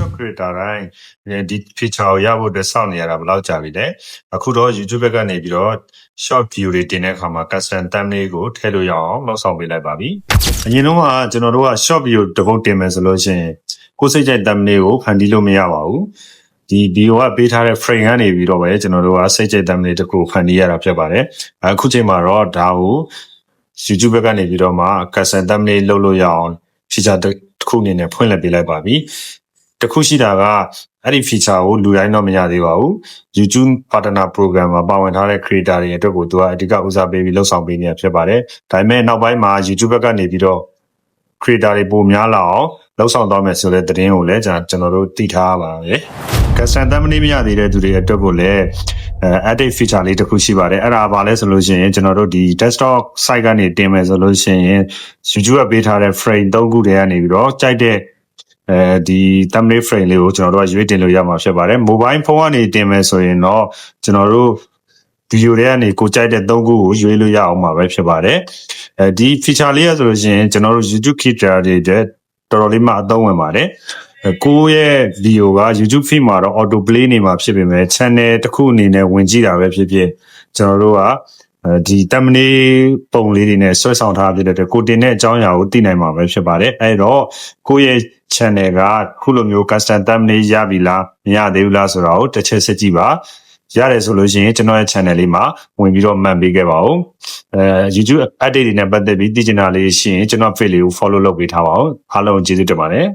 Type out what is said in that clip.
TikTok creator တိုင်းဒီ feature ကိုရဖို့အတွက်စောင့်နေရတာဘယ်လောက်ကြာပြီလဲအခုတော့ YouTube ဘက်ကနေပြီးတော့ short video တွေတင်တဲ့အခါမှာ custom thumbnail ကိုထည့်လို့ရအောင်လုပ်ဆောင်ပေးလိုက်ပါပြီအရင်တော့ကကျွန်တော်တို့က short video တစ်ပုတ်တင်မယ်ဆိုလို့ရှိရင်ကိုယ်စိတ်ကြိုက် thumbnail ကိုဖန်တီးလို့မရပါဘူးဒီ video ကပေးထားတဲ့ frame ကနေပြီးတော့ပဲကျွန်တော်တို့ကစိတ်ကြိုက် thumbnail တစ်ခုဖန်တီးရတာဖြစ်ပါတယ်အခုချိန်မှာတော့ဒါကို YouTube ဘက်ကနေပြီးတော့မှ custom thumbnail လုပ်လို့ရအောင် feature တစ်ခုအနေနဲ့ဖွင့်လှစ်ပေးလိုက်ပါပြီတခုရှိတာကအဲ့ဒီ feature ကိုလူတိုင်းတော့မရသေးပါဘူး YouTube Partner Program မှာပါဝင်ထားတဲ့ creator တွေအတွက်ကိုသူကအဓိကဦးစားပေးပြီးလှုပ်ဆောင်ပေးနေတာဖြစ်ပါတယ်ဒါပေမဲ့နောက်ပိုင်းမှာ YouTube ဘက်ကနေပြီးတော့ creator တွေပိုများလာအောင်လှုပ်ဆောင်သွားမယ်ဆိုတဲ့သတင်းကိုလည်းကျွန်တော်တို့သိထားပါမယ် custom thumbnail မရသေးတဲ့သူတွေအတွက်ကိုလည်းedit feature လေးတစ်ခုရှိပါတယ်အဲ့ဒါဘာလဲဆိုလို့ရှိရင်ကျွန်တော်တို့ဒီ desktop site ကနေတင်မယ်ဆိုလို့ရှိရင် YouTube ကပေးထားတဲ့ frame 3ခုတည်းကနေပြီးတော့ကြိုက်တဲ့ဒီ thumbnail frame လေးကိုကျွန်တော်တို့ကရွေးတင်လို့ရမှာဖြစ်ပါတယ် mobile phone ကနေတင်မယ်ဆိုရင်တော့ကျွန်တော်တို့ video တွေကနေကိုကြိုက်တဲ့3ခုကိုရွေးလို့ရအောင်မှာပဲဖြစ်ပါတယ်ဒီ feature လေးရဆိုလို့ရှိရင်ကျွန်တော်တို့ YouTube creator တွေတော်တော်လေးမှအသုံးဝင်ပါတယ်ကိုရဲ့ video က YouTube feed မှာတော့ auto play နေမှာဖြစ်ပေမဲ့ channel တစ်ခုအနေနဲ့ဝင်ကြည့်တာပဲဖြစ်ဖြစ်ကျွန်တော်တို့ကဒီ thumbnail ပုံလေးတွေနဲ့ဆွဲဆောင်ထားဖြစ်တဲ့ကိုတင်တဲ့အကြောင်းအရာကိုသိနိုင်မှာပဲဖြစ်ပါတယ်အဲ့တော့ကိုရဲ့ channel ကခုလိုမျိုး custom thumbnail ရပြီလားမရသေးဘူးလားဆိုတာကိုတစ်ချက်စစ်ကြည့်ပါရတယ်ဆိုလို့ရှိရင်ကျွန်တော်ရဲ့ channel လေးမှာဝင်ပြီးတော့မှတ်ပေးခဲ့ပါဦးYouTube update တွေနဲ့ပတ်သက်ပြီးသိချင်တာလေးရှိရင်ကျွန်တော် page လေးကို follow လုပ်ပေးထားပါဦးအားလုံးကျေးဇူးတင်ပါတယ်